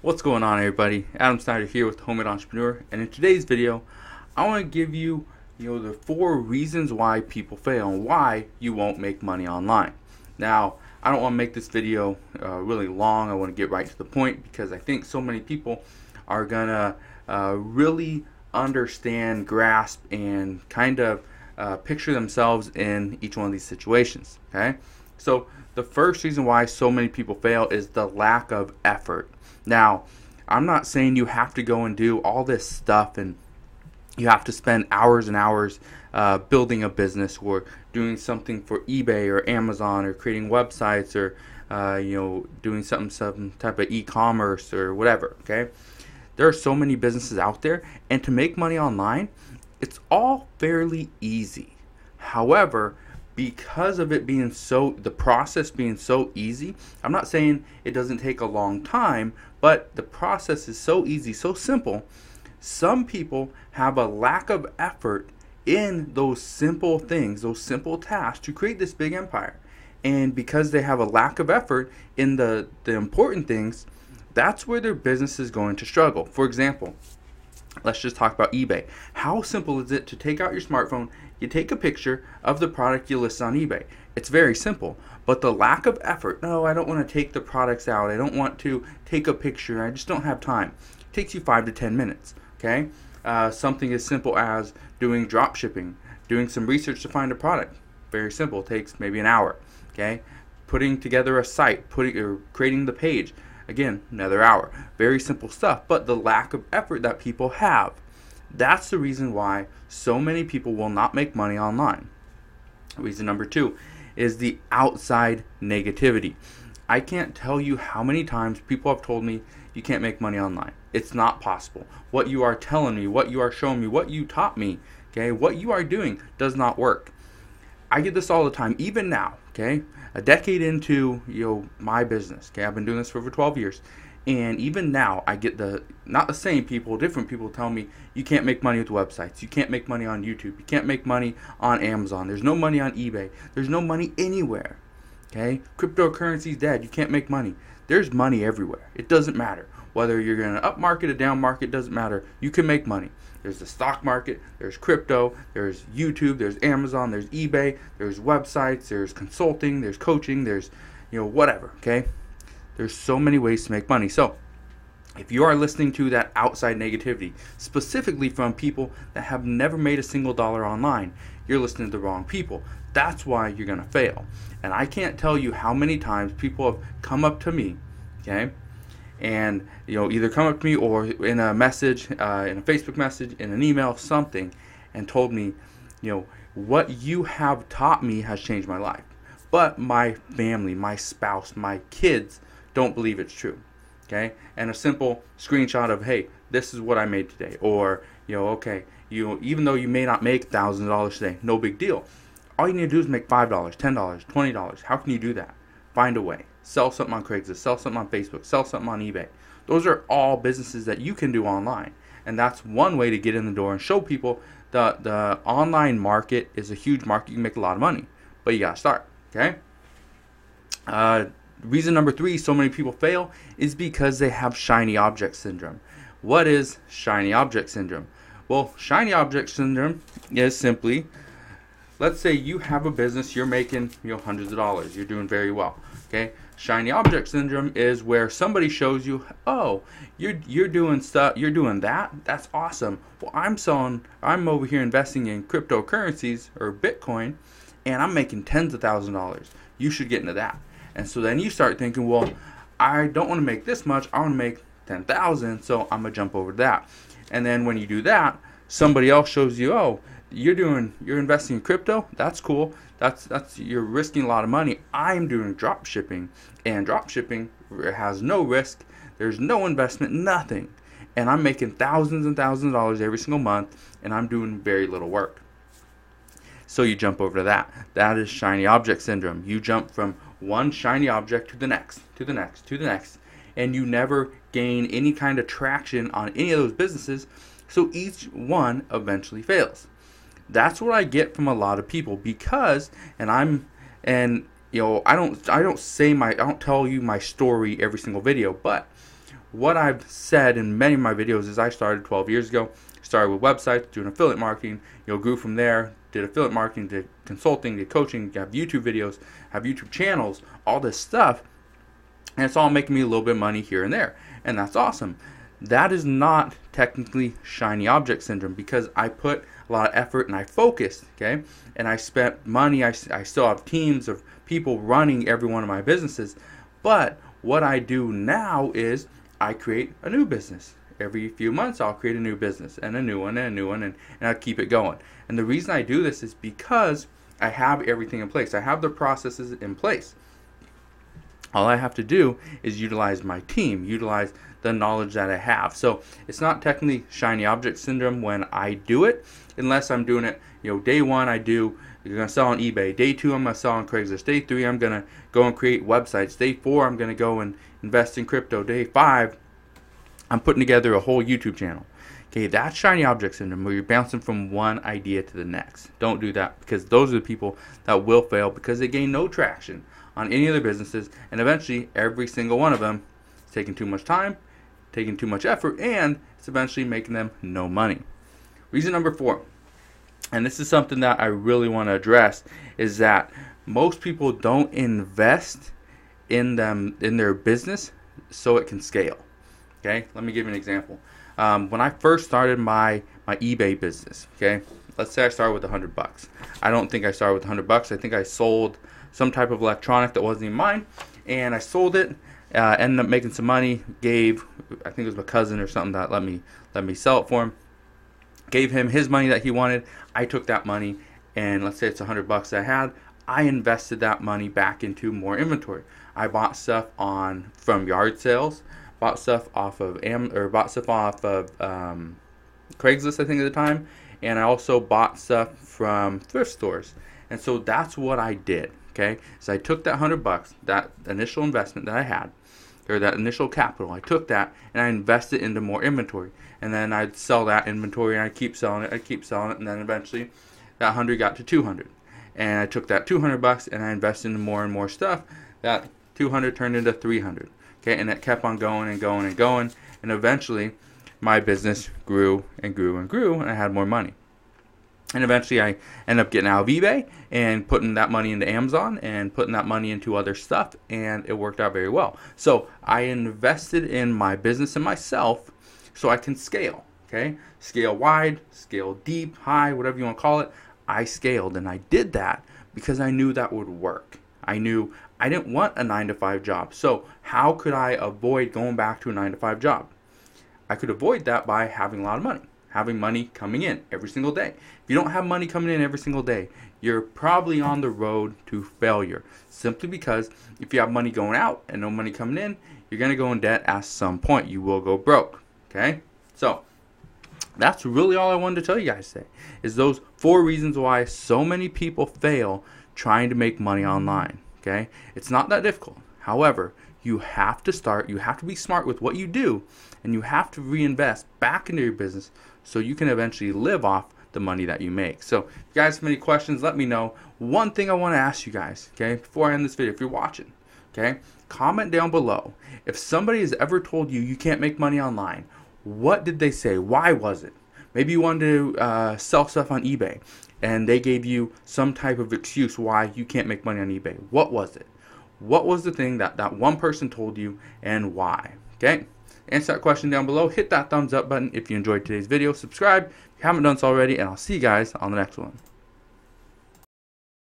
What's going on, everybody? Adam Snyder here with Homemade Entrepreneur, and in today's video I want to give you the 4 reasons why people fail and why you won't make money online. Now, I don't want to make this video really long. I want to get right to the point because I think so many people are gonna really understand, grasp, and kind of picture themselves in each one of these situations. Okay, so the first reason why so many people fail is the lack of effort. Now, I'm not saying you have to go and do all this stuff and you have to spend hours and hours building a business or doing something for eBay or Amazon or creating websites or doing some type of e-commerce or whatever. Okay, there are so many businesses out there, and to make money online, it's all fairly easy. However, because of it being the process being so easy, I'm not saying it doesn't take a long time, but the process is so easy, so simple. Some people have a lack of effort in those simple things, those simple tasks to create this big empire. And because they have a lack of effort in the important things, that's where their business is going to struggle. For example, let's just talk about eBay. How simple is it to take out your smartphone, you take a picture of the product you list on eBay? It's very simple, but the lack of effort, no, I don't want to take the products out, I don't want to take a picture, I just don't have time. It takes you 5 to 10 minutes, okay? Something as simple as doing drop shipping, doing some research to find a product. Very simple, it takes maybe an hour, okay? Putting together a site, creating the page, again, another hour. Very simple stuff, but the lack of effort that people have. That's the reason why so many people will not make money online. Reason number 2 is the outside negativity. I can't tell you how many times people have told me you can't make money online. It's not possible. What you are telling me, what you are showing me, what you taught me, okay, what you are doing does not work. I get this all the time, even now, okay? A decade into my business, okay? I've been doing this for over 12 years. And even now, I get not the same people, different people tell me you can't make money with websites. You can't make money on YouTube. You can't make money on Amazon. There's no money on eBay. There's no money anywhere, okay? Cryptocurrency's dead. You can't make money. There's money everywhere. It doesn't matter. Whether you're in an up market, a down market, doesn't matter. You can make money. There's the stock market, there's crypto, there's YouTube, there's Amazon, there's eBay, there's websites, there's consulting, there's coaching, there's whatever, okay? There's so many ways to make money. So if you are listening to that outside negativity, specifically from people that have never made a single dollar online, you're listening to the wrong people. That's why you're going to fail. And I can't tell you how many times people have come up to me, okay? And either come up to me or in a message, in a Facebook message, in an email, something, and told me, what you have taught me has changed my life. But my family, my spouse, my kids don't believe it's true. Okay? And a simple screenshot of, hey, this is what I made today. Or, okay, even though you may not make $1,000 today, no big deal. All you need to do is make $5, $10, $20. How can you do that? Find a way. Sell something on Craigslist, sell something on Facebook, sell something on eBay. Those are all businesses that you can do online. And that's one way to get in the door and show people the online market is a huge market. You can make a lot of money, but you got to start, okay? Reason number 3 so many people fail is because they have shiny object syndrome. What is shiny object syndrome? Well, shiny object syndrome is simply, let's say you have a business, you're making hundreds of dollars, you're doing very well, okay? Shiny object syndrome is where somebody shows you, oh, you're doing stuff, you're doing that, that's awesome. Well, I'm over here investing in cryptocurrencies or Bitcoin, and I'm making tens of thousands of dollars. You should get into that. And so then you start thinking, well, I don't want to make this much, I want to make 10,000, so I'm gonna jump over to that. And then when you do that, somebody else shows you, oh, you're investing in crypto, that's cool. That's you're risking a lot of money. I'm doing drop shipping, and drop shipping has no risk. There's no investment, nothing. And I'm making thousands and thousands of dollars every single month, and I'm doing very little work. So you jump over to that. That is shiny object syndrome. You jump from one shiny object to the next, to the next, to the next, and you never gain any kind of traction on any of those businesses, so each one eventually fails. That's what I get from a lot of people because, I don't tell you my story every single video, but what I've said in many of my videos is I started 12 years ago. Started with websites, doing affiliate marketing, grew from there, did affiliate marketing, did consulting, did coaching, have YouTube videos, have YouTube channels, all this stuff, and it's all making me a little bit of money here and there, and that's awesome. That is not technically shiny object syndrome, because I put a lot of effort and I focused, okay, and I spent money. I still have teams of people running every one of my businesses, but what I do now is I create a new business. Every few months I'll create a new business and a new one and a new one, and I'll keep it going. And the reason I do this is because I have everything in place. I have the processes in place. All I have to do is utilize my team, utilize the knowledge that I have. So it's not technically shiny object syndrome when I do it, unless I'm doing it, day one you're going to sell on eBay. Day two, I'm going to sell on Craigslist. Day three, I'm going to go and create websites. Day four, I'm going to go and invest in crypto. Day five, I'm putting together a whole YouTube channel. Okay, that's shiny object syndrome, where you're bouncing from one idea to the next. Don't do that, because those are the people that will fail, because they gain no traction on any of their businesses, and eventually every single one of them is taking too much time, taking too much effort, and it's eventually making them no money. Reason number 4, and this is something that I really want to address, is that most people don't invest in their business so it can scale. Okay, let me give you an example. When I first started my eBay business, okay, let's say I started with $100. I don't think I started with $100. I think I sold some type of electronic that wasn't even mine, and I sold it. Ended up making some money. I think it was my cousin or something that let me sell it for him. Gave him his money that he wanted. I took that money, and let's say it's $100 that I had. I invested that money back into more inventory. I bought stuff from yard sales. Bought stuff off of Craigslist, I think, at the time, and I also bought stuff from thrift stores. And so that's what I did. Okay, so I took that $100, that initial investment that I had, or that initial capital, I took that and I invested into more inventory, and then I'd sell that inventory, and I'd keep selling it, and then eventually that 100 got to 200, and I took that $200 and I invested into more and more stuff. That 200 turned into 300. Okay, and it kept on going and going and going, and eventually my business grew and grew and grew, and I had more money. And eventually I ended up getting out of eBay and putting that money into Amazon and putting that money into other stuff, and it worked out very well. So I invested in my business and myself so I can scale. Okay, scale wide, scale deep, high, whatever you want to call it. I scaled, and I did that because I knew that would work. I knew I didn't want a 9-to-5 job. So how could I avoid going back to a 9-to-5 job? I could avoid that by having a lot of money, having money coming in every single day. If you don't have money coming in every single day, you're probably on the road to failure. Simply because if you have money going out and no money coming in, you're going to go in debt at some point. You will go broke. Okay? So that's really all I wanted to tell you guys today, is those 4 reasons why so many people fail trying to make money online. Okay, it's not that difficult. However, you have to start. You have to be smart with what you do, and you have to reinvest back into your business so you can eventually live off the money that you make. So if you guys have any questions, let me know. One thing I want to ask you guys, okay, before I end this video, if you're watching, okay, comment down below. If somebody has ever told you you can't make money online, what did they say? Why was it? Maybe you wanted to sell stuff on eBay, and they gave you some type of excuse why you can't make money on eBay. What was it? What was the thing that one person told you, and why? Okay? Answer that question down below. Hit that thumbs up button if you enjoyed today's video. Subscribe if you haven't done so already, and I'll see you guys on the next one.